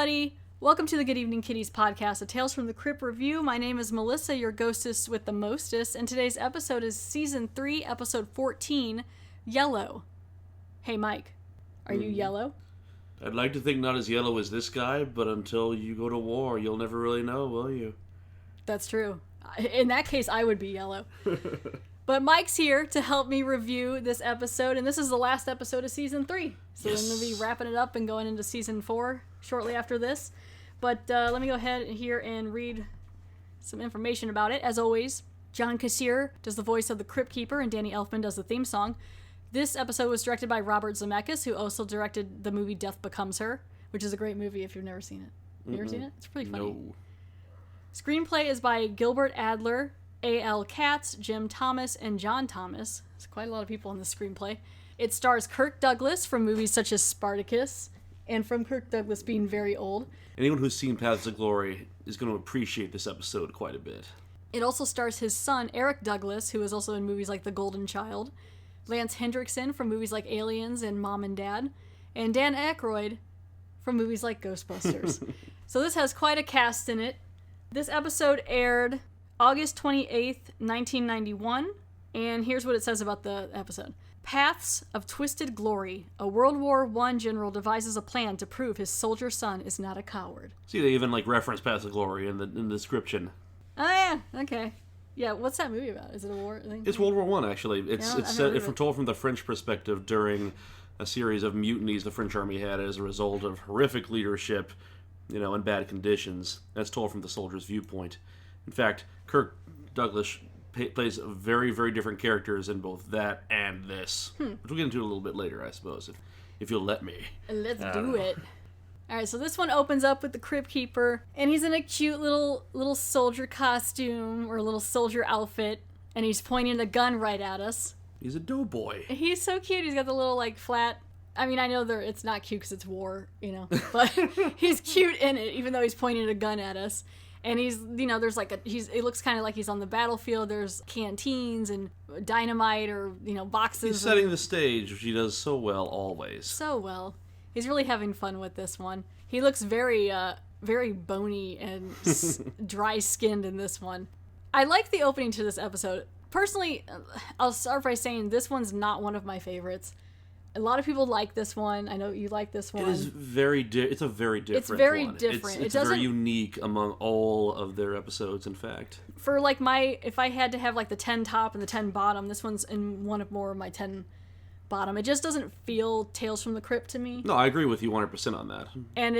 everybody. Welcome to the Good Evening Kitties podcast, a Tales from the Crypt review. My name is Melissa, your ghostess with the mostest, and today's episode is Season 3, Episode 14, Yellow. Hey, Mike, are you yellow? I'd like to think not as yellow as this guy, but until you go to war, you'll never really know, will you? That's true. In that case, I would be yellow. But Mike's here to help me review this episode, and this is the last episode of Season 3. So yes. We're going to be wrapping it up and going into Season 4 shortly after this. But let me go ahead here and read some information about it. As always, John Kassir does the voice of the Crypt Keeper, and Danny Elfman does the theme song. This episode was directed by Robert Zemeckis, who also directed the movie Death Becomes Her, which is a great movie if you've never seen it. Have you ever seen it? It's pretty funny. No. Screenplay is by Gilbert Adler, A.L. Katz, Jim Thomas, and John Thomas. There's quite a lot of people in this screenplay. It stars Kirk Douglas from movies such as Spartacus, and from Kirk Douglas being very old. Anyone who's seen Paths of Glory is going to appreciate this episode quite a bit. It also stars his son, Eric Douglas, who is also in movies like The Golden Child, Lance Hendrickson from movies like Aliens and Mom and Dad, and Dan Aykroyd from movies like Ghostbusters. So this has quite a cast in it. This episode aired August 28th, 1991, and here's what it says about the episode. Paths of Twisted Glory. A World War I general devises a plan to prove his soldier son is not a coward. See, they even reference Paths of Glory in the description. Oh yeah, okay. Yeah, what's that movie about? Is it a war thing? It's World War I, actually. It's told from the French perspective during a series of mutinies the French army had as a result of horrific leadership, and bad conditions. That's told from the soldier's viewpoint. In fact, Kirk Douglas plays very, very different characters in both that and this, which we'll get into a little bit later, I suppose, if you'll let me. Let's do it. All right, so this one opens up with the Crypt Keeper, and he's in a cute little soldier costume, or a little soldier outfit, and he's pointing a gun right at us. He's a doughboy. He's so cute. He's got the little, flat... I mean, I know it's not cute because it's war, but he's cute in it, even though he's pointing a gun at us. And he's, there's it looks kind of like he's on the battlefield. There's canteens and dynamite or, boxes. He's setting the stage, which he does so well always. So well. He's really having fun with this one. He looks very, very bony and dry-skinned in this one. I like the opening to this episode. Personally, I'll start by saying this one's not one of my favorites. A lot of people like this one. I know you like this one. It is very it's a very different one. It's very different. It's very unique among all of their episodes, in fact. For if I had to have the 10 top and the 10 bottom, this one's in one of more of my 10 bottom. It just doesn't feel Tales from the Crypt to me. No, I agree with you 100% on that. And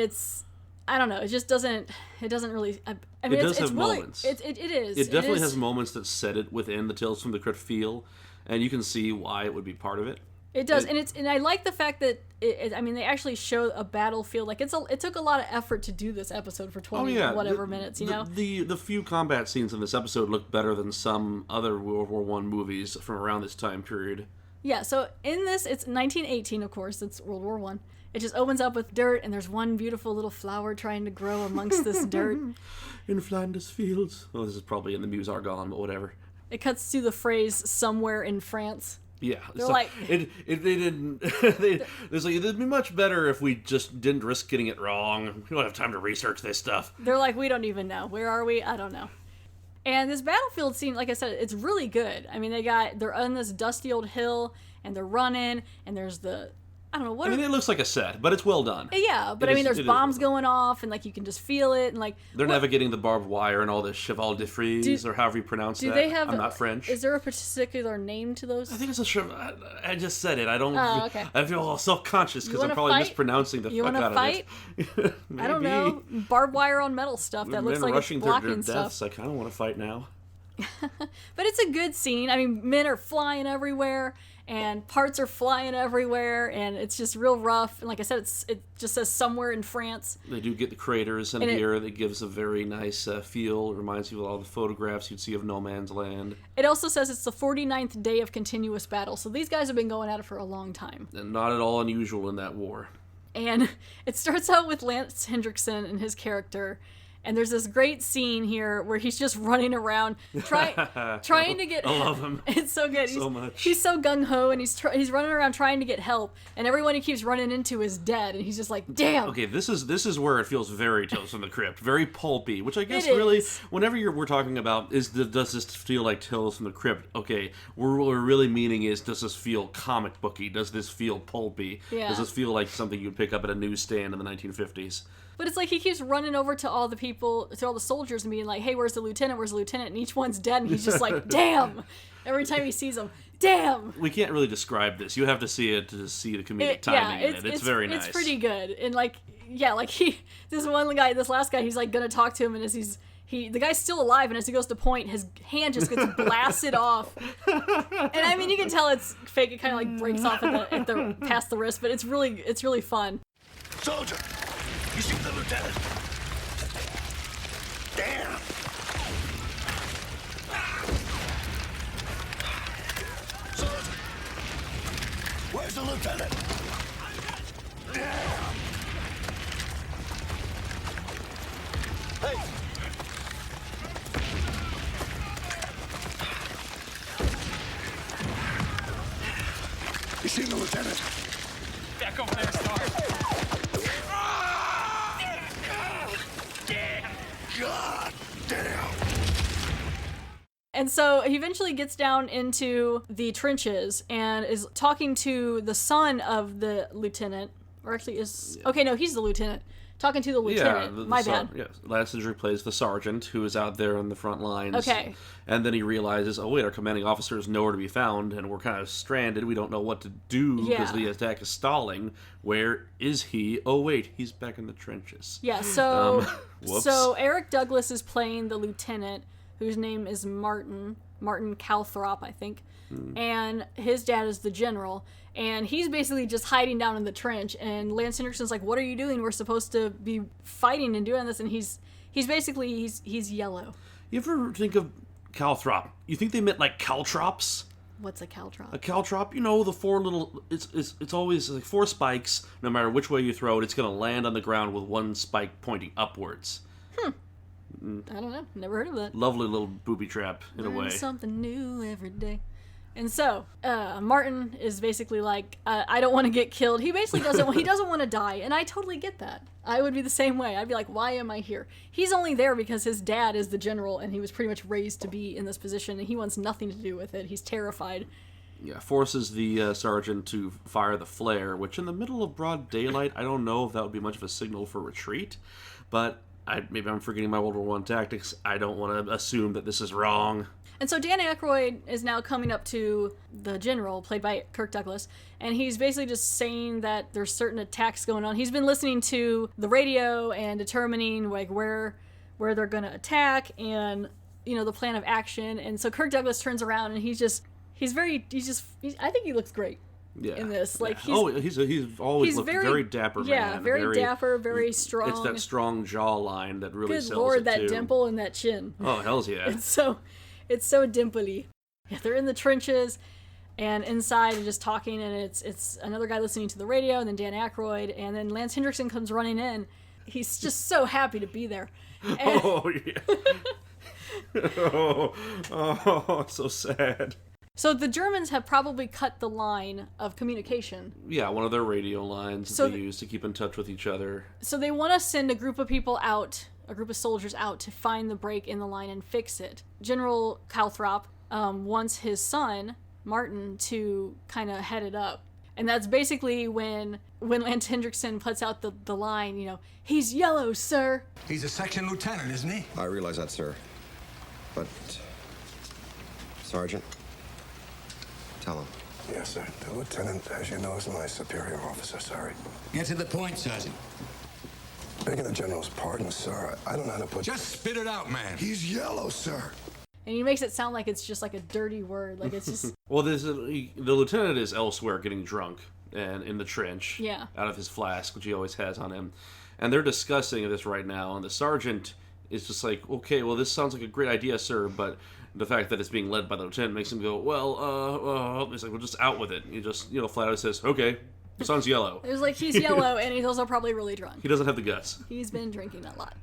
I don't know, it just doesn't really, I mean, it does have really, moments. It is. It definitely has moments that set it within the Tales from the Crypt feel, and you can see why it would be part of it. It does, and I like the fact that they actually show a battlefield. It took a lot of effort to do this episode for 20 minutes. The few combat scenes in this episode look better than some other World War I movies from around this time period. Yeah, so in this, it's 1918, of course. It's World War I. It just opens up with dirt, and there's one beautiful little flower trying to grow amongst this dirt. In Flanders fields. Well, this is probably in the Meuse Argonne, but whatever. It cuts to the phrase "somewhere in France." Yeah, they're they didn't. It'd be much better if we just didn't risk getting it wrong. We don't have time to research this stuff. They're like, we don't even know. Where are we? I don't know. And this battlefield scene, like I said, it's really good. I mean, they're on this dusty old hill, and they're running, and there's it looks like a set, but it's well done. Yeah, but there's bombs going off, and you can just feel it, and they're navigating the barbed wire and all this cheval de frise, or however you pronounce that. They have? I'm not French. Is there a particular name to those? I think it's a cheval. I just said it. I don't. Oh, okay. I feel all self-conscious because I'm probably mispronouncing the fuck out of it. You want to fight? I don't know. Barbed wire on metal stuff that looks like it's blocking their stuff. Deaths. I kind of want to fight now. But it's a good scene. I mean, men are flying everywhere, and parts are flying everywhere, and it's just real rough. And like I said, it just says somewhere in France. They do get the craters in here that gives a very nice feel. It reminds you of all the photographs you'd see of No Man's Land. It also says it's the 49th day of continuous battle, so these guys have been going at it for a long time. And not at all unusual in that war. And it starts out with Lance Hendrickson and his character, And there's this great scene here where he's just running around trying to get. I love him. It's so good. So much. He's so gung ho, and he's running around trying to get help, and everyone he keeps running into is dead, and he's just like, damn. Okay, this is where it feels very Tales from the Crypt, very pulpy, which I guess It really, is. whenever we're talking about does this feel like Tales from the Crypt? Okay, what we're really meaning is, does this feel comic booky? Does this feel pulpy? Yeah. Does this feel like something you'd pick up at a newsstand in the 1950s? But it's like he keeps running over to all the soldiers and being like, hey, where's the lieutenant? Where's the lieutenant? And each one's dead, and he's just like, damn. Every time he sees them, damn. We can't really describe this. You have to see it to see the comedic timing in it. It's very nice. It's pretty good. And this last guy, he's like going to talk to him, and as the guy's still alive, and as he goes to point, his hand just gets blasted off. And I mean, you can tell it's fake. It kind of like breaks off at the past the wrist, but it's really fun. Soldier, you see the lieutenant? Damn. Soldier, where's the lieutenant? Damn. Hey. You seen the lieutenant? Back over there, Star. God damn. And so he eventually gets down into the trenches and is talking to the son of the lieutenant, or actually is okay. No, he's the lieutenant. Talking to the lieutenant. Yeah, My bad. Yes, Lance Hendrickson plays the sergeant who is out there on the front lines. Okay. And then he realizes, oh wait, our commanding officer is nowhere to be found, and we're kind of stranded. We don't know what to do because the attack is stalling. Where is he? Oh wait, he's back in the trenches. Yeah. So Whoops. so Eric Douglas is playing the lieutenant, whose name is Martin Calthrop, I think, and his dad is the general. And he's basically just hiding down in the trench. And Lance Henriksen's like, "What are you doing? We're supposed to be fighting and doing this." And he's basically yellow. You ever think of Calthrop? You think they meant like caltrops? What's a caltrop? A caltrop, you know, the four little. It's always like four spikes. No matter which way you throw it, it's going to land on the ground with one spike pointing upwards. I don't know. Never heard of that. Lovely little booby trap in a way. Learn something new every day. And so, Martin is basically like, I don't want to get killed. He basically doesn't want to die, and I totally get that. I would be the same way. I'd be like, why am I here? He's only there because his dad is the general, and he was pretty much raised to be in this position, and he wants nothing to do with it. He's terrified. Yeah, forces the sergeant to fire the flare, which in the middle of broad daylight, I don't know if that would be much of a signal for retreat, but maybe I'm forgetting my World War I tactics. I don't want to assume that this is wrong. And so Dan Aykroyd is now coming up to the general, played by Kirk Douglas, and he's basically just saying that there's certain attacks going on. He's been listening to the radio and determining like where they're going to attack and, you know, the plan of action. And so Kirk Douglas turns around and I think he looks great in this. Like he's always looked very dapper, man. Yeah, very dapper, very strong. It's that strong jawline that really Good sells Lord, it that too. dimple and that chin. Oh, hells yeah. It's so dimply. Yeah, they're in the trenches and inside and just talking, and it's another guy listening to the radio, and then Dan Aykroyd, and then Lance Henriksen comes running in. He's just so happy to be there. And, oh, yeah. oh, so sad. So the Germans have probably cut the line of communication. Yeah, one of their radio lines that they use to keep in touch with each other. So they want to send a group of people out, a group of soldiers out to find the break in the line and fix it. General Calthrop wants his son, Martin, to kind of head it up. And that's basically when Lance Henriksen puts out the line, you know, he's yellow, sir. He's a section lieutenant, isn't he? I realize that, sir. But, Sergeant, tell him. Yes, sir. The lieutenant, as you know, is my superior officer, sorry. Get to the point, Sergeant. Begging the general's pardon, sir, I don't know how to put... Just spit it out, man. He's yellow, sir. And he makes it sound like it's just like a dirty word. Like it's just... Well, the lieutenant is elsewhere getting drunk and in the trench. Yeah. Out of his flask, which he always has on him. And they're discussing this right now. And the sergeant is just like, okay, well, this sounds like a great idea, sir, but the fact that it's being led by the lieutenant makes him go, well, he's like, we're just out with it. He just, flat out says, okay, the sun's yellow. It was like, he's yellow, and he's also probably really drunk. He doesn't have the guts. He's been drinking a lot.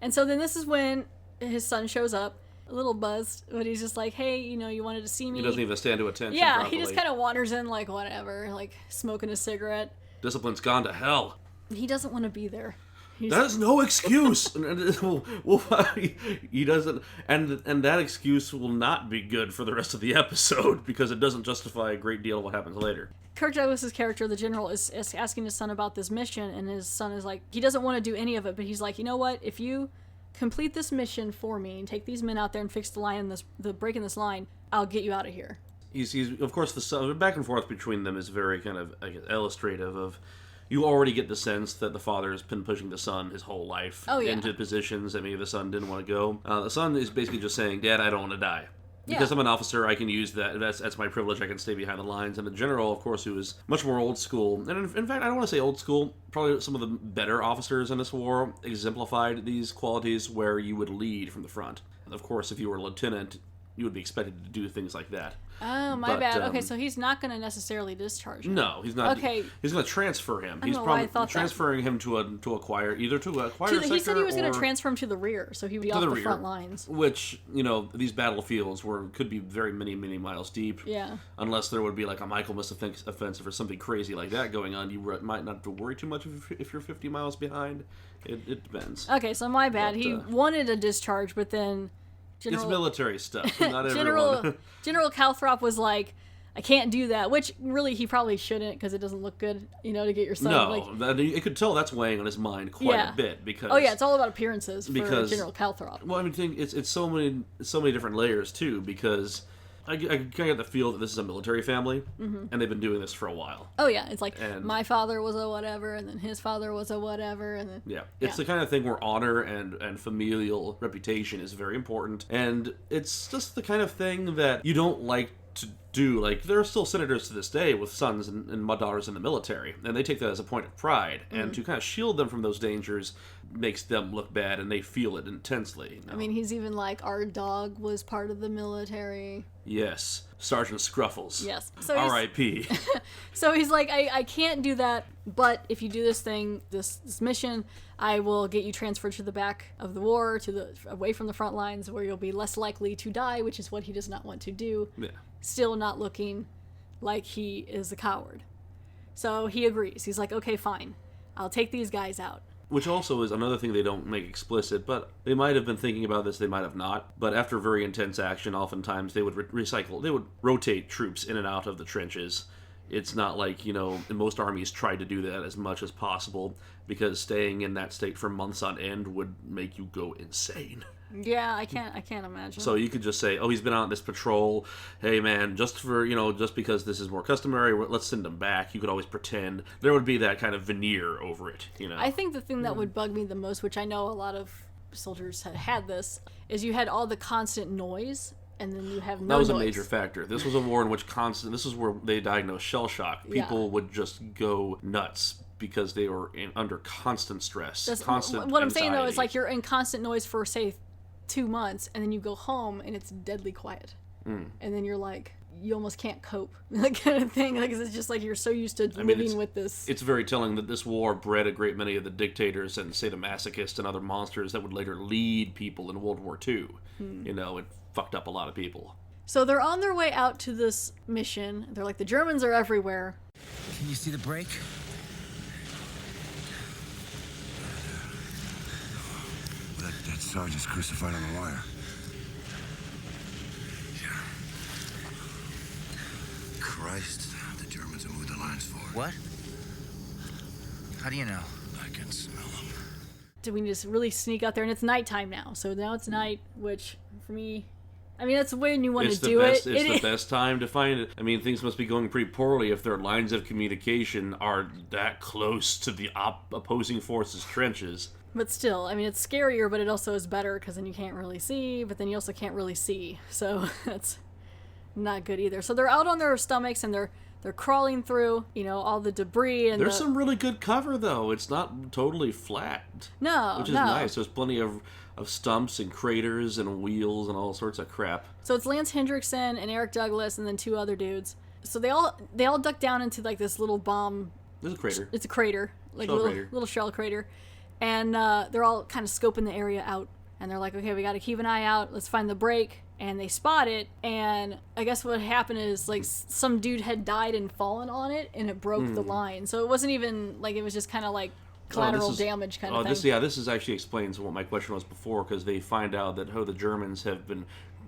And so then this is when his son shows up, a little buzzed, but he's just like, hey, you wanted to see me. He doesn't even stand to attention Yeah, properly. he just kind of wanders in like, whatever, like smoking a cigarette. Discipline's gone to hell. He doesn't want to be there. That is no excuse. He doesn't, and that excuse will not be good for the rest of the episode because it doesn't justify a great deal of what happens later. Kirk Douglas's character, the general, is asking his son about this mission, and his son is like, he doesn't want to do any of it, but he's like, you know what? If you complete this mission for me and take these men out there and fix the break in this line, I'll get you out of here. He's of course the son, back and forth between them is very kind of illustrative of. You already get the sense that the father has been pushing the son his whole life into positions that maybe the son didn't want to go. The son is basically just saying, Dad, I don't want to die. Because I'm an officer, I can use that. That's my privilege. I can stay behind the lines. And the general, of course, who is much more old school. And in fact, I don't want to say old school. Probably some of the better officers in this war exemplified these qualities where you would lead from the front. And of course, if you were a lieutenant, you would be expected to do things like that. Oh, my bad. Okay, so he's not going to necessarily discharge him. No, he's not. Okay. He's going to transfer him. He's probably transferring him to a choir, either to a choir sector. He said he was going to transfer him to the rear, so he would be off the front lines. Which, these battlefields could be very many, many miles deep. Yeah. Unless there would be like a Michaelmas offensive or something crazy like that going on. You might not have to worry too much if you're 50 miles behind. It depends. Okay, so my bad. He wanted a discharge, but then... It's military stuff. Not everyone. General Calthrop was like, I can't do that, which really he probably shouldn't because it doesn't look good, to get your son. No, you could tell that's weighing on his mind quite a bit because. Oh yeah, it's all about appearances for General Calthrop. Well, I mean, it's so many different layers too because. I kind of get the feel that this is a military family, and they've been doing this for a while. Oh yeah, it's like my father was a whatever, and then his father was a whatever, and then it's the kind of thing where honor and familial reputation is very important, and it's just the kind of thing that you don't like to do. Like there are still senators to this day with sons and daughters in the military, and they take that as a point of pride, and to kind of shield them from those dangers makes them look bad, and they feel it intensely. I mean, he's even like, our dog was part of the military. Yes, Sergeant Scruffles. Yes. So R.I.P. So he's like, I can't do that, but if you do this thing, this mission, I will get you transferred to the back of the war, away from the front lines, where you'll be less likely to die, which is what he does not want to do. Yeah. Still not looking like he is a coward. So he agrees. He's like, okay, fine. I'll take these guys out. Which also is another thing they don't make explicit, but they might have been thinking about this, they might have not. But after very intense action, oftentimes they would they would rotate troops in and out of the trenches. It's not like, most armies tried to do that as much as possible, because staying in that state for months on end would make you go insane. Yeah, I can't imagine. So you could just say, oh, he's been on this patrol. Hey, man, just because this is more customary, let's send him back. You could always pretend. There would be that kind of veneer over it, I think the thing that would bug me the most, which I know a lot of soldiers had this, is you had all the constant noise, and then you have no noise. That was a major factor. This was a war in which this is where they diagnosed shell shock. People would just go nuts because they were under constant stress, constant What I'm anxiety. saying, though, is like you're in constant noise for, say, 2 months, and then you go home and it's deadly quiet, and then you're like, you almost can't cope, that kind of thing. Like it's just like you're so used to living with this. It's very telling that this war bred a great many of the dictators and say the masochists and other monsters that would later lead people in World War II. It fucked up a lot of people. So they're on their way out to this mission. They're like, the Germans are everywhere. Can you see the break? That sergeant's crucified on the wire. Yeah. Christ, the Germans have moved the lines forward. What? How do you know? I can smell them. Do we just really sneak out there? And it's nighttime now. So now it's night, which for me, I mean, that's when you want to do it. It's the best time to find it. I mean, things must be going pretty poorly if their lines of communication are that close to the opposing forces' trenches. But still, I mean, it's scarier, but it also is better because then you can't really see, but then you also can't really see. So that's not good either. So they're out on their stomachs and they're crawling through, all the debris. And there's some really good cover, though. It's not totally flat. No, which is nice. There's plenty of stumps and craters and wheels and all sorts of crap. So it's Lance Hendrickson and Eric Douglas and then 2 other dudes. So they all duck down into like this little bomb. There's a crater. It's a crater, like a little shell crater. And they're all kind of scoping the area out. And they're like, okay, we got to keep an eye out. Let's find the break. And they spot it. And I guess what happened is, like, some dude had died and fallen on it, and it broke the line. So it wasn't even, like, it was just kind of like collateral damage kind of thing. This actually explains what my question was before, because they find out that the Germans have been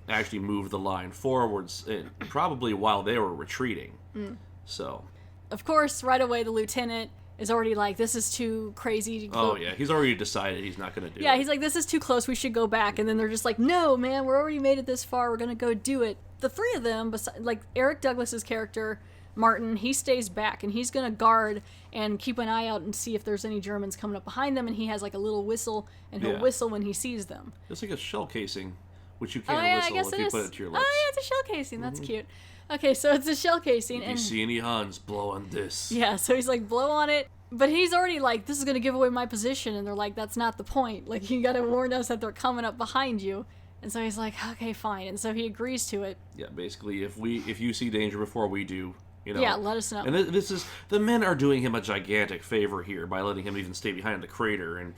actually moved the line forwards, probably while they were retreating. So, of course, right away the lieutenant is already like, this is too crazy. Oh yeah, he's already decided he's not going to do it. Yeah, he's like, this is too close, we should go back. And then they're just like, no, man, we're already made it this far, we're going to go do it. The three of them, like Eric Douglas's character, Martin, he stays back, and he's going to guard and keep an eye out and see if there's any Germans coming up behind them, and he has like a little whistle, and he'll whistle when he sees them. It's like a shell casing, which you can't whistle if you put it to your lips. Oh yeah, it's a shell casing, that's cute. Okay, so it's a shell casing. If you see any Huns, blow on this. Yeah, so he's like, blow on it. But he's already like, this is going to give away my position. And they're like, that's not the point. Like, you got to warn us that they're coming up behind you. And so he's like, okay, fine. And so he agrees to it. Yeah, basically, if you see danger before we do, yeah, let us know. And this is, the men are doing him a gigantic favor here by letting him even stay behind the crater and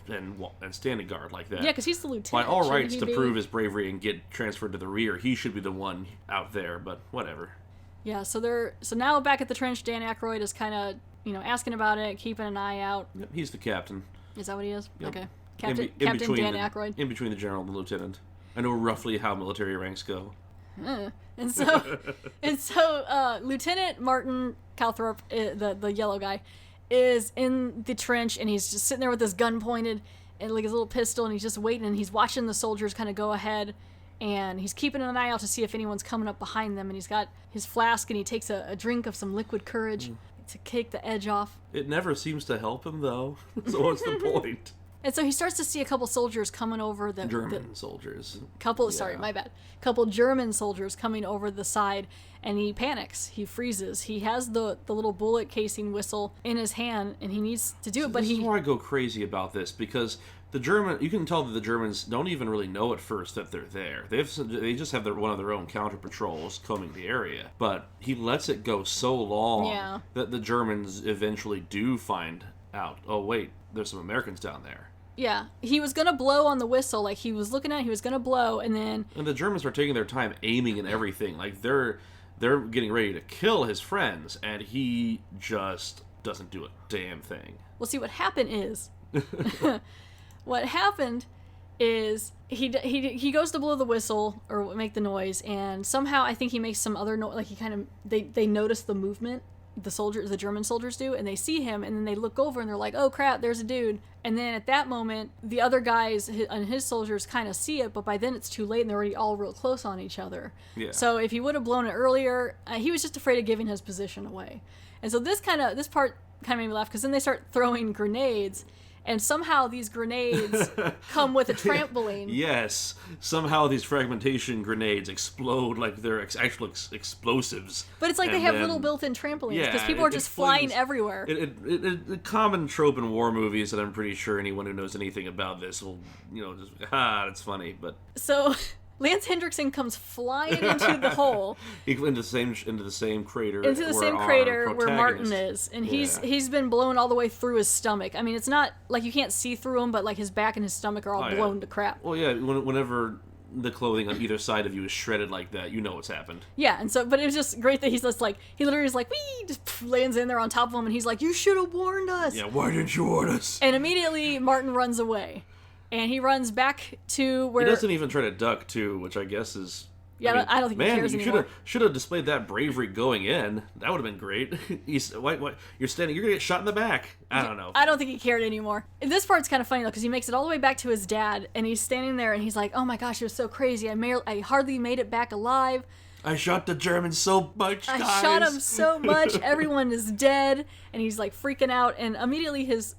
standing guard like that. Yeah, because he's the lieutenant. By all rights, to prove his bravery and get transferred to the rear, he should be the one out there. But whatever. Yeah, so now back at the trench, Dan Aykroyd is kind of, asking about it, keeping an eye out. Yep, he's the captain. Is that what he is? Yep. Okay. Captain Dan Aykroyd. In between the general and the lieutenant. I know roughly how military ranks go. And so Lieutenant Martin Calthorpe, the yellow guy, is in the trench, and he's just sitting there with his gun pointed and like his little pistol, and he's just waiting, and he's watching the soldiers kind of go ahead. And he's keeping an eye out to see if anyone's coming up behind them. And he's got his flask, and he takes a drink of some liquid courage to take the edge off. It never seems to help him, though. So what's the point? And so he starts to see a couple soldiers coming over the... German soldiers. Sorry, my bad. Couple German soldiers coming over the side, and he panics. He freezes. He has the little bullet casing whistle in his hand, and he needs to do it, but this is where I go crazy about this, because... you can tell that the Germans don't even really know at first that they're there. They just have one of their own counter patrols combing the area. But he lets it go so long that the Germans eventually do find out, oh wait, there's some Americans down there. Yeah, he was going to blow on the whistle, like he was looking at it, he was going to blow, and then... And the Germans are taking their time aiming and everything, like they're getting ready to kill his friends, and he just doesn't do a damn thing. Well, see, what happened is... What happened is he goes to blow the whistle or make the noise, and somehow I think he makes some other noise. Like he kind of they notice the movement. The German soldiers do, and they see him, and then they look over and they're like, "Oh crap, there's a dude!" And then at that moment, the other guys and his soldiers kind of see it, but by then it's too late, and they're already all real close on each other. Yeah. So if he would have blown it earlier, he was just afraid of giving his position away. And so this part kind of made me laugh, because then they start throwing grenades. And somehow these grenades come with a trampoline. Yes. Somehow these fragmentation grenades explode like they're actual explosives. But it's like they have little built-in trampolines, because people are just flying everywhere. A common trope in war movies that I'm pretty sure anyone who knows anything about this will, just, it's funny. But so... Lance Hendrickson comes flying into the hole. Into the same crater. Into the same crater where Martin is. And he's been blown all the way through his stomach. I mean, it's not like you can't see through him, but like his back and his stomach are all blown to crap. Well, yeah, whenever the clothing on either side of you is shredded like that, you know what's happened. Yeah, and so, but it was just great that he's just like, he literally is like, wee, just lands in there on top of him, and he's like, you should have warned us. Yeah, why didn't you warn us? And immediately Martin runs away. And he runs back to where... He doesn't even try to duck, too, which I guess is... Yeah, I don't think he cares anymore. Man, you should have displayed that bravery going in. That would have been great. What? You're going to get shot in the back. I don't know. I don't think he cared anymore. And this part's kind of funny, though, because he makes it all the way back to his dad, and he's standing there, and he's like, oh my gosh, it was so crazy. I hardly made it back alive. I shot the Germans so much, guys. I shot him so much. Everyone is dead. And he's, like, freaking out. And immediately his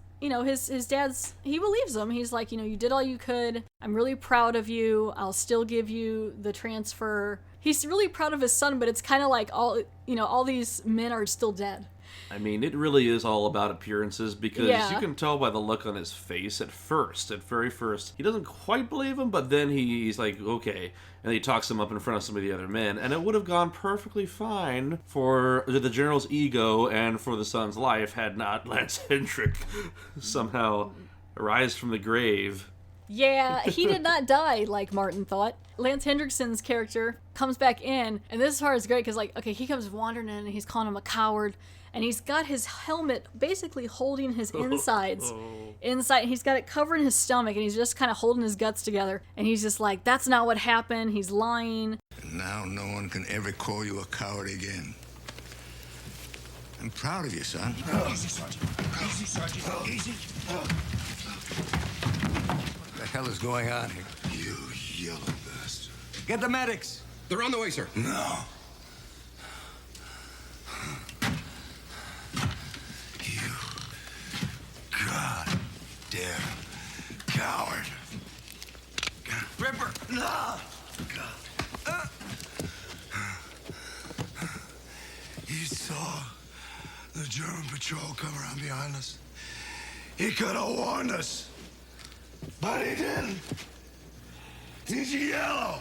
dad's, he believes him. He's like, you did all you could. I'm really proud of you. I'll still give you the transfer. He's really proud of his son, but it's kind of like all these men are still dead. I mean, it really is all about appearances, because you can tell by the look on his face at very first. He doesn't quite believe him, but then he's like, okay. And he talks him up in front of some of the other men. And it would have gone perfectly fine for the general's ego and for the son's life had not Lance Hendrick somehow rise from the grave. Yeah, he did not die like Martin thought. Lance Hendrickson's character comes back in, and this part is great because, like, okay, he comes wandering in and he's calling him a coward, and he's got his helmet basically holding his insides. Inside, he's got it covering his stomach, and he's just kind of holding his guts together, and he's just like, that's not what happened, he's lying. Now no one can ever call you a coward again. I'm proud of you, son. Easy, Sergeant. Easy, Sergeant. Easy. What the hell is going on here? You yellow bastard. Get the medics. They're on the way, sir. No. You goddamn coward. Ripper. No. He saw the German patrol come around behind us. He could have warned us. But he didn't. He's yellow.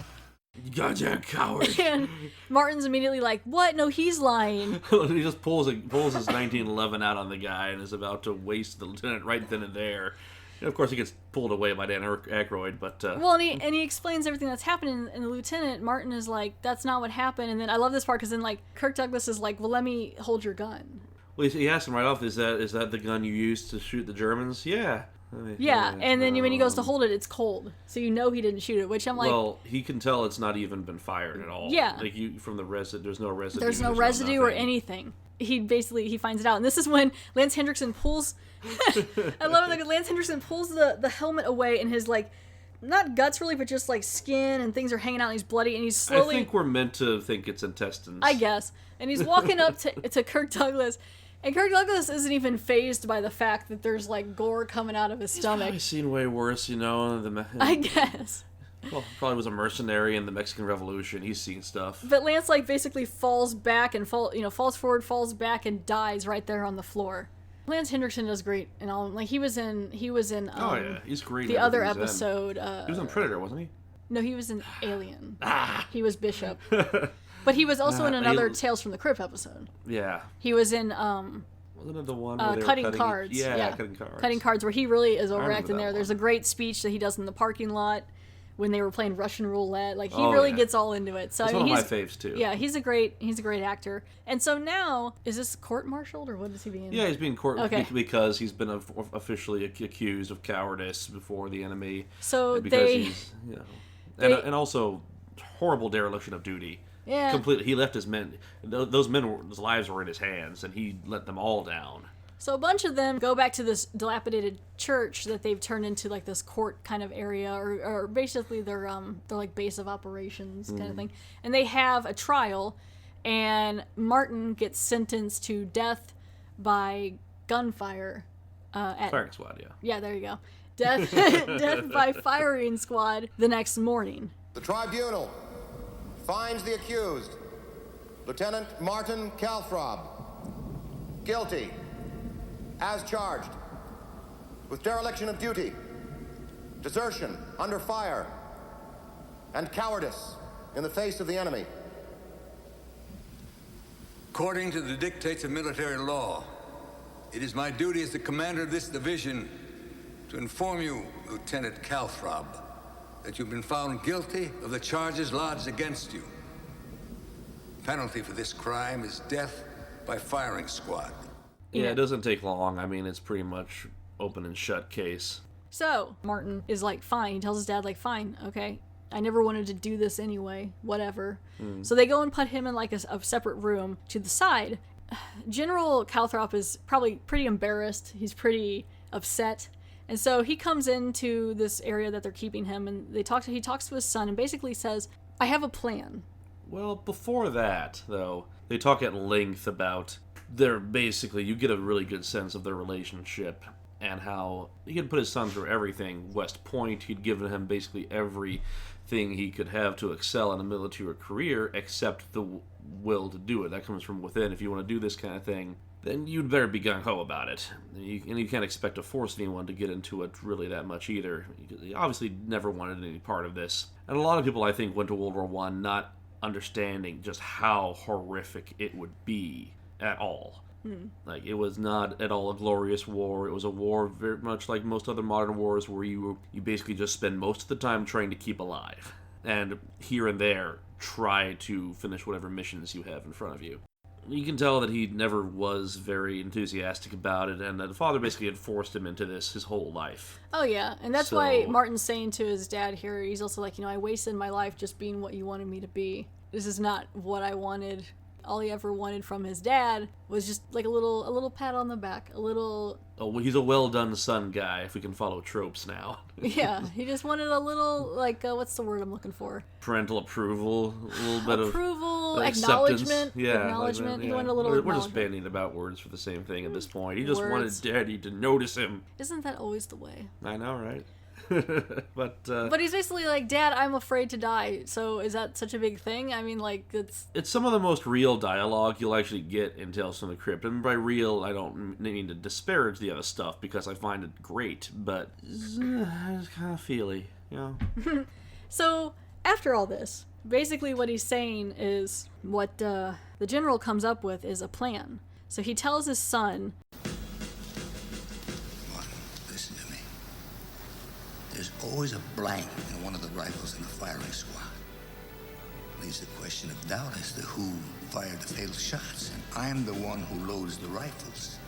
Goddamn coward. And Martin's immediately like, what? No, he's lying. He just pulls his 1911 out on the guy and is about to waste the lieutenant right then and there. And of course, he gets pulled away by Dan Aykroyd, but... Well, and he explains everything that's happening, and the lieutenant, Martin, is like, that's not what happened. And then I love this part, because then, like, Kirk Douglas is like, well, let me hold your gun. Well, he asked him right off, is that the gun you used to shoot the Germans? Yeah. Yeah, and then when he goes to hold it, it's cold. So you know he didn't shoot it, which I'm like... Well, he can tell it's not even been fired at all. Yeah. Like, from the residue, there's no residue. There's no residue or anything. He finds it out. And this is when Lance Hendrickson pulls... I love it, like, Lance Hendrickson pulls the helmet away, and his, like, not guts really, but just, like, skin and things are hanging out, and he's bloody, and he's slowly... I think we're meant to think it's intestines. I guess. And he's walking up to Kirk Douglas... And Kirk Douglas isn't even fazed by the fact that there's, like, gore coming out of his stomach. I've seen way worse, you know. I guess. Well, probably was a mercenary in the Mexican Revolution. He's seen stuff. But Lance, like, basically falls back and falls forward, falls back, and dies right there on the floor. Lance Hendrickson does great and all. Like, he was in. Oh yeah, he's great. The other episode. He was in Predator, wasn't he? No, he was in Alien. He was Bishop. But he was also in another Tales from the Crypt episode. Yeah. He was in wasn't it the one where they Cutting were Cards? Yeah, Cutting Cards. Cutting Cards, where he really is overacting there. one. There's a great speech that he does in the parking lot when they were playing Russian roulette. Like, he Oh, yeah. gets all into it. So That's I mean, one of my faves too. Yeah, he's a great actor. And so now, is this court-martialed or what is he being? Yeah, he's being court Okay. because he's been officially accused of cowardice before the enemy. So because he's, you know, and also horrible dereliction of duty. Yeah. Completely, he left his men. Those men's lives were in his hands, and he let them all down. So a bunch of them go back to this dilapidated church that they've turned into, like, this court kind of area, or basically they're like base of operations kind of thing. And they have a trial, and Martin gets sentenced to death by gunfire. Firing squad, yeah. Yeah, there you go. Death by firing squad the next morning. The tribunal finds the accused, Lieutenant Martin Calthrob, guilty, as charged, with dereliction of duty, desertion under fire, and cowardice in the face of the enemy. According to the dictates of military law, it is my duty as the commander of this division to inform you, Lieutenant Calthrob, that you've been found guilty of the charges lodged against you. Penalty for this crime is death by firing squad. Yeah, it doesn't take long. I mean, it's pretty much open and shut case. So Martin is like, fine. He tells his dad, like, fine, okay. I never wanted to do this anyway. Whatever. So they go and put him in, like, a separate room to the side. General Calthrop is probably pretty embarrassed. He's pretty upset. And so he comes into this area that they're keeping him, and he talks to his son and basically says, I have a plan. Well, before that, though, they talk at length about you get a really good sense of their relationship and how he had put his son through everything. West Point, he'd given him basically everything he could have to excel in a military career except the will to do it. That comes from within. If you want to do this kind of thing, then you'd better be gung-ho about it. And you can't expect to force anyone to get into it really that much either. He obviously never wanted any part of this. And a lot of people, I think, went to World War I not understanding just how horrific it would be at all. Like, it was not at all a glorious war. It was a war very much like most other modern wars where you basically just spend most of the time trying to keep alive. And here and there, try to finish whatever missions you have in front of you. You can tell that he never was very enthusiastic about it, and that the father basically had forced him into this his whole life. Oh, yeah. And that's why Martin's saying to his dad here, he's also like, I wasted my life just being what you wanted me to be. This is not what I wanted. All he ever wanted from his dad was just like a little pat on the back, a little... Oh, well, he's a well-done son guy, if we can follow tropes now. Yeah, he just wanted a little, like, what's the word I'm looking for? Parental approval, a little bit of... Approval, acceptance. acknowledgement. Yeah, Acknowledgement. Like, he wanted a little We're just bandying about words for the same thing at this point. He just wanted Daddy to notice him. Isn't that always the way? I know, right? But he's basically like, Dad, I'm afraid to die. So is that such a big thing? I mean, like, it's some of the most real dialogue you'll actually get in Tales from the Crypt. And by real, I don't mean to disparage the other stuff, because I find it great, but it's kind of feely, So after all this, basically what he's saying is what the general comes up with is a plan. So he tells his son, Listen to me. There's always a blank in one of the rifles in the firing squad. Leaves a question of doubt as to who fired the fatal shots, and I'm the one who loads the rifles.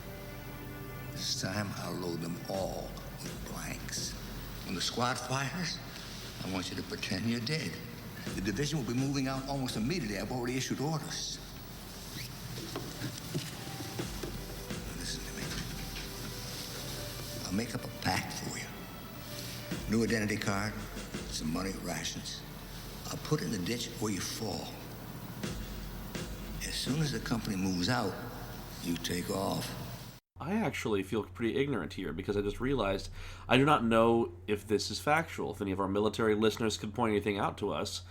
This time, I'll load them all with blanks. When the squad fires, I want you to pretend you're dead. The division will be moving out almost immediately. I've already issued orders. Listen to me. I'll make up a pact for you. New identity card, some money, rations. I'll put it in the ditch where you fall. As soon as the company moves out, you take off. I actually feel pretty ignorant here, because I just realized I do not know if this is factual, if any of our military listeners could point anything out to us,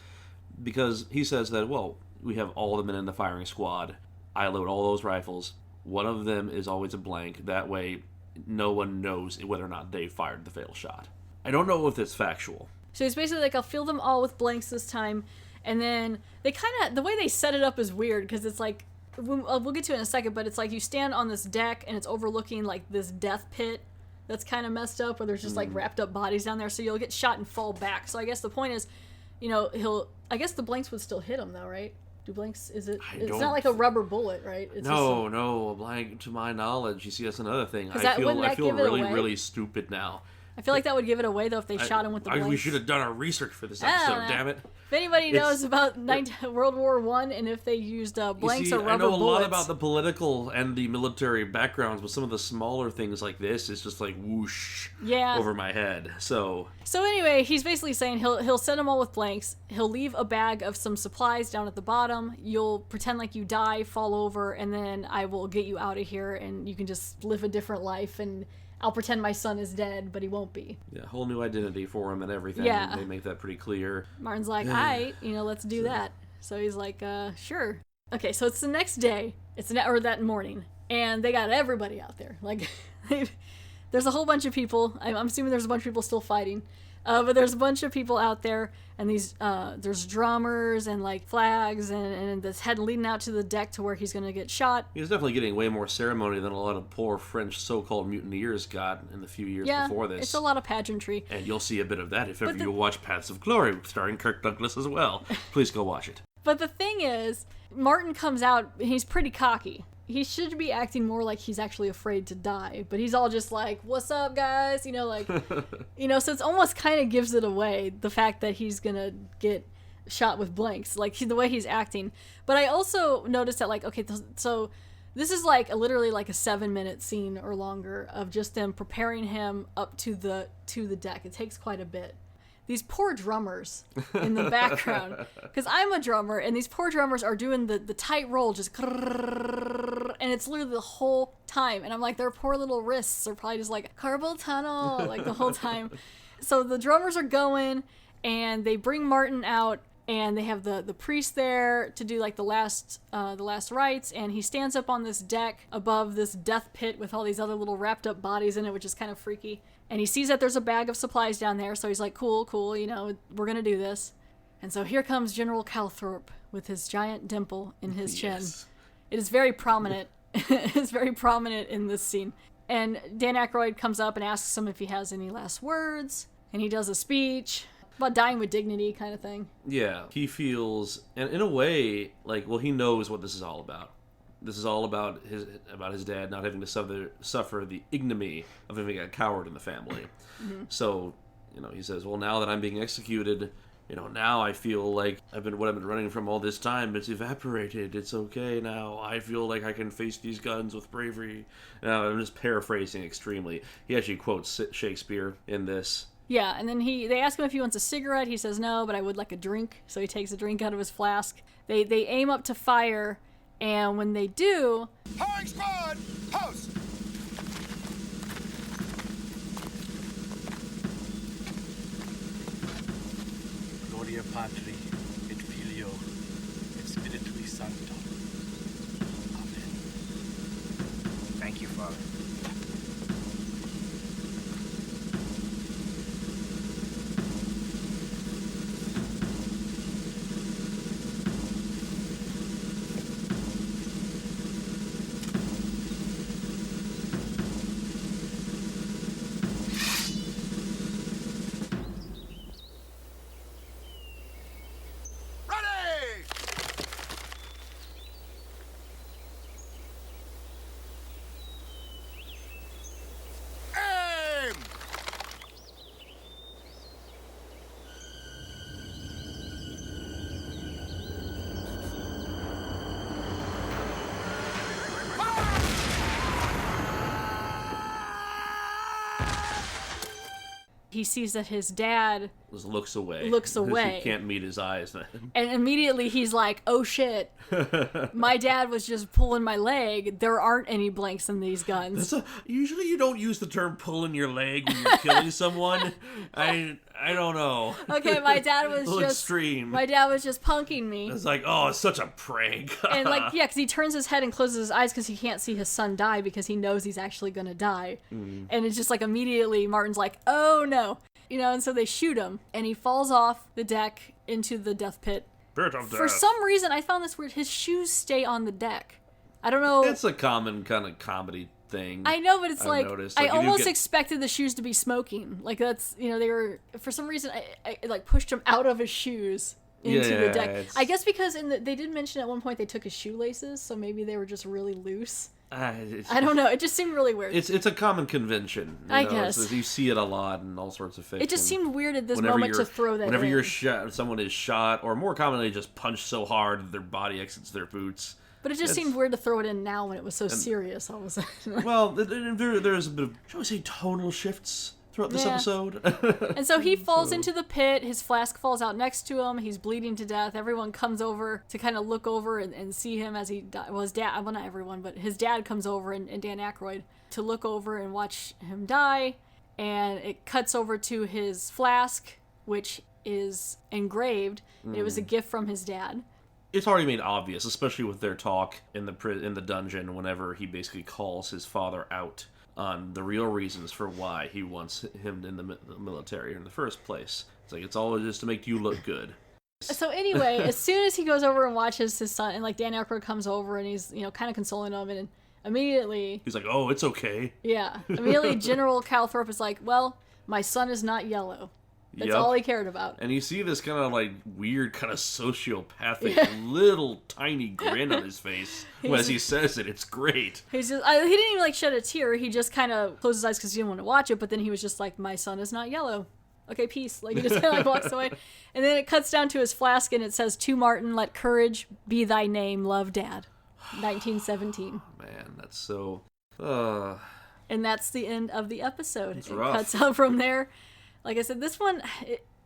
because he says that, well, we have all the men in the firing squad. I load all those rifles. One of them is always a blank. That way, no one knows whether or not they fired the fatal shot. I don't know if it's factual. So he's basically like, I'll fill them all with blanks this time. And then they kind of, the way they set it up is weird, because it's like, we'll get to it in a second, but it's like you stand on this deck and it's overlooking like this death pit that's kind of messed up, where there's just like wrapped up bodies down there. So you'll get shot and fall back. So I guess the point is, I guess the blanks would still hit him though, right? Do blanks, it's not like a rubber bullet, right? It's no, a blank, to my knowledge. You see, that's another thing. I feel really stupid now. I feel like that would give it away, though, if they shot him with the blanks. We should have done our research for this episode, damn it. If anybody knows about World War I and if they used blanks or rubber bullets. I know a lot about the political and the military backgrounds, but some of the smaller things like this is just like whoosh over my head. So anyway, he's basically saying he'll send them all with blanks. He'll leave a bag of some supplies down at the bottom. You'll pretend like you die, fall over, and then I will get you out of here, and you can just live a different life, and I'll pretend my son is dead, but he won't be. Yeah, whole new identity for him and everything. Yeah. They make that pretty clear. Martin's like, let's do that. So he's like, sure. Okay, so it's the next day. Or that morning. And they got everybody out there. Like, there's a whole bunch of people. I'm assuming there's a bunch of people still fighting. But there's a bunch of people out there, and there's drummers and like flags and this head leading out to the deck to where he's gonna get shot. He's definitely getting way more ceremony than a lot of poor French so-called mutineers got in the few years before this. It's a lot of pageantry. And you'll see a bit of that if ever you watch Paths of Glory, starring Kirk Douglas as well. Please go watch it. But the thing is, Martin comes out, and he's pretty cocky. He should be acting more like he's actually afraid to die, but he's all just like, what's up, guys? So it's almost kind of gives it away, the fact that he's gonna get shot with blanks, like the way he's acting. But I also noticed that, like, okay, so this is like literally like a 7-minute scene or longer of just them preparing him up to the deck. It takes quite a bit. These poor drummers in the background, because I'm a drummer, and these poor drummers are doing the tight roll, just, and it's literally the whole time. And I'm like, their poor little wrists are probably just like carpal tunnel, like the whole time. So the drummers are going, and they bring Martin out, and they have the priest there to do like the last rites, and he stands up on this deck above this death pit with all these other little wrapped up bodies in it, which is kind of freaky. And he sees that there's a bag of supplies down there, so he's like, cool, we're gonna do this. And so here comes General Calthorpe with his giant dimple in his chin. It is very prominent is very prominent in this scene. And Dan Aykroyd comes up and asks him if he has any last words, and he does a speech about dying with dignity kind of thing. Yeah, he feels, and in a way, like, well, he knows what this is all about. This is all about his dad not having to suffer the ignominy of having a coward in the family. Mm-hmm. So, he says, well, now that I'm being executed, now I feel like what I've been running from all this time, it's evaporated. It's okay now. I feel like I can face these guns with bravery. Now, I'm just paraphrasing extremely. He actually quotes Shakespeare in this. Yeah, and then they ask him if he wants a cigarette. He says no, but I would like a drink. So he takes a drink out of his flask. They aim up to fire, and when they do... Firing squad, post! Gloria Patri, et Filio, et Spiritui Sancto. Amen. Thank you, Father. He sees that his dad looks away. He can't meet his eyes. And immediately he's like, oh shit, my dad was just pulling my leg. There aren't any blanks in these guns. Usually you don't use the term pulling your leg when you're killing someone. I don't know. Okay, my dad was just extreme. My dad was just punking me. It's like, oh, it's such a prank. And because he turns his head and closes his eyes because he can't see his son die because he knows he's actually gonna die. And it's just like immediately Martin's like, oh no. And so they shoot him, and he falls off the deck into the death pit. Pit of death. For some reason, I found this weird. His shoes stay on the deck. I don't know. It's a common kind of comedy thing. I know, but it's like noticed. I almost expected the shoes to be smoking. Like that's they were for some reason I like pushed him out of his shoes into the deck. I guess because they did mention at one point they took his shoelaces, so maybe they were just really loose. I don't know. It just seemed really weird. It's a common convention. I guess. You see it a lot in all sorts of fiction. It just seemed weird at this moment to throw that whenever someone is shot, or more commonly just punched so hard that their body exits their boots. But it just seemed weird to throw it in now when it was so serious all of a sudden. Well, there's a bit of, shall we say, tonal shifts throughout this episode. And so he falls into the pit. His flask falls out next to him. He's bleeding to death. Everyone comes over to kind of look over and see him as he died. Well, his dad, well, not everyone, but his dad comes over and Dan Aykroyd to look over and watch him die. And it cuts over to his flask, which is engraved. It was a gift from his dad. It's already made obvious, especially with their talk in the dungeon whenever he basically calls his father out on the real reasons for why he wants him in the military in the first place. It's like, it's all just to make you look good. So anyway, as soon as he goes over and watches his son, and like Dan Aykroyd comes over and he's, kind of consoling him, and immediately... He's like, oh, it's okay. Yeah. Immediately General Calthrop is like, well, my son is not yellow. That's all he cared about. And you see this kind of like weird, kind of sociopathic little tiny grin on his face as he says it. It's great. He's just, he didn't even like shed a tear. He just kind of closed his eyes because he didn't want to watch it. But then he was just like, my son is not yellow. Okay, peace. Like he just kind of like walks away. And then it cuts down to his flask and it says, to Martin, let courage be thy name, love Dad. 1917. Man, that's so... And that's the end of the episode. It's rough. Cuts out from there. Like I said, this one,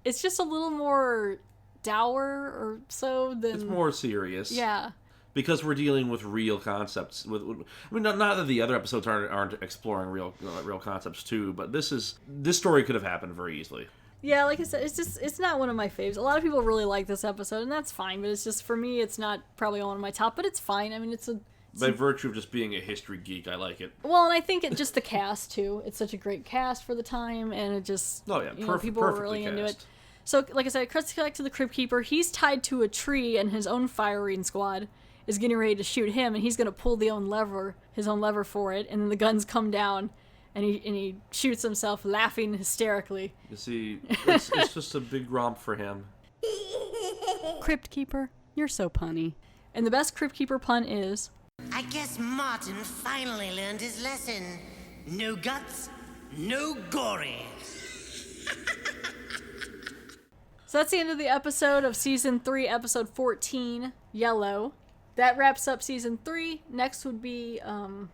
it's just a little more dour or so than... It's more serious. Yeah. Because we're dealing with real concepts. I mean, not that the other episodes aren't exploring real concepts too, but this story could have happened very easily. Yeah, like I said, it's not one of my faves. A lot of people really like this episode, and that's fine, but it's just, for me, it's not probably one of my top, but it's fine. I mean, By virtue of just being a history geek, I like it. Well, and I think just the cast, too. It's such a great cast for the time, and it just... Oh, yeah, people were really into it. So, like I said, cuts back to the Crypt Keeper. He's tied to a tree, and his own firing squad is getting ready to shoot him, and he's going to pull his own lever for it, and then the guns come down, and he shoots himself, laughing hysterically. You see, it's just a big romp for him. Crypt Keeper, you're so punny. And the best Crypt Keeper pun is... I guess Martin finally learned his lesson. No guts, no gory. So that's the end of the episode of Season 3, Episode 14, Yellow. That wraps up Season 3. Next would be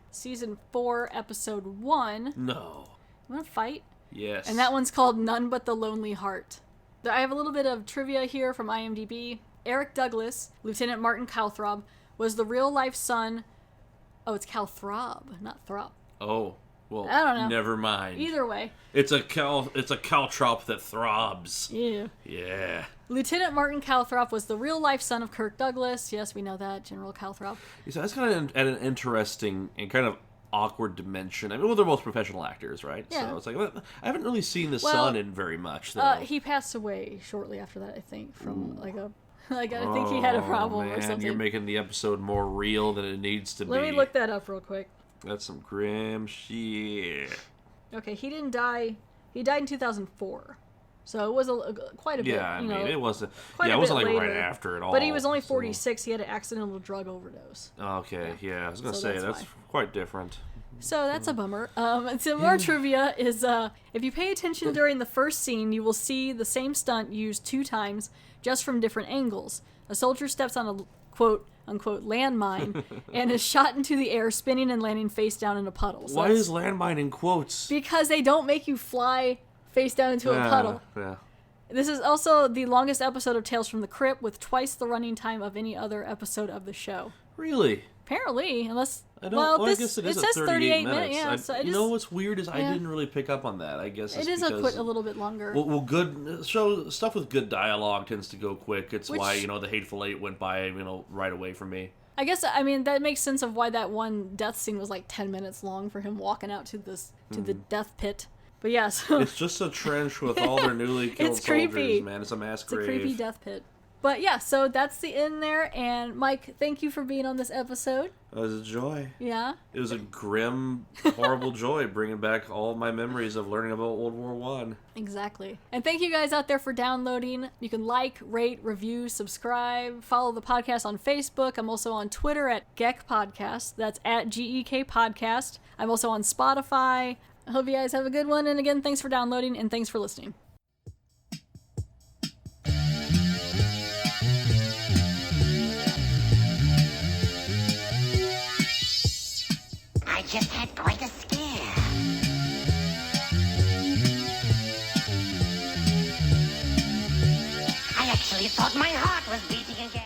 Season 4, Episode 1. No. You want to fight? Yes. And that one's called None But the Lonely Heart. I have a little bit of trivia here from IMDb. Eric Douglas, Lieutenant Martin Calthrob, was the real-life son... Oh, it's Calthrob, not Throp. Oh, well, I don't know. Never mind. Either way. It's a caltrop that throbs. Yeah. Yeah. Lieutenant Martin Calthrop was the real-life son of Kirk Douglas. Yes, we know that, General Calthrop. So that's kind of at an interesting and kind of awkward dimension. I mean, well, they're both professional actors, right? Yeah. So it's like, I haven't really seen the son in very much, though. He passed away shortly after that, I think, from I think he had a problem or something. You're making the episode more real than it needs to be. Let me look that up real quick. That's some grim shit. Okay, he didn't die. He died in 2004. So it was quite a bit. Yeah, I mean, it wasn't. Quite it a wasn't bit like later, right after it all. But he was only 46. He had an accidental drug overdose. Okay, yeah, I was gonna So say that's that's quite different. So that's a bummer. Some more trivia is if you pay attention during the first scene, you will see the same stunt used 2 times, just from different angles. A soldier steps on a quote unquote landmine and is shot into the air, spinning and landing face down in a puddle. So Why is landmine in quotes? Because they don't make you fly face down into a puddle. Yeah. This is also the longest episode of Tales from the Crypt, with twice the running time of any other episode of the show. Really? Apparently, unless... I guess it is says 38 minutes. Yeah, so you know what's weird is I didn't really pick up on that. I guess it is a little bit longer. Well, good stuff with good dialogue tends to go quick. It's why the Hateful Eight went by right away for me. I guess that makes sense of why that one death scene was like 10 minutes long for him walking out to the death pit. But yeah, so it's just a trench with all their newly killed soldiers, man. It's a mass grave. It's a creepy death pit. But yeah, so that's the end there. And Mike, thank you for being on this episode. It was a joy. Yeah. It was a grim, horrible joy, bringing back all my memories of learning about World War I. Exactly. And thank you guys out there for downloading. You can like, rate, review, subscribe, follow the podcast on Facebook. I'm also on Twitter at Gek Podcast. That's at GEK Podcast. I'm also on Spotify. I hope you guys have a good one. And again, thanks for downloading and thanks for listening. I just had quite a scare. I actually thought my heart was beating again.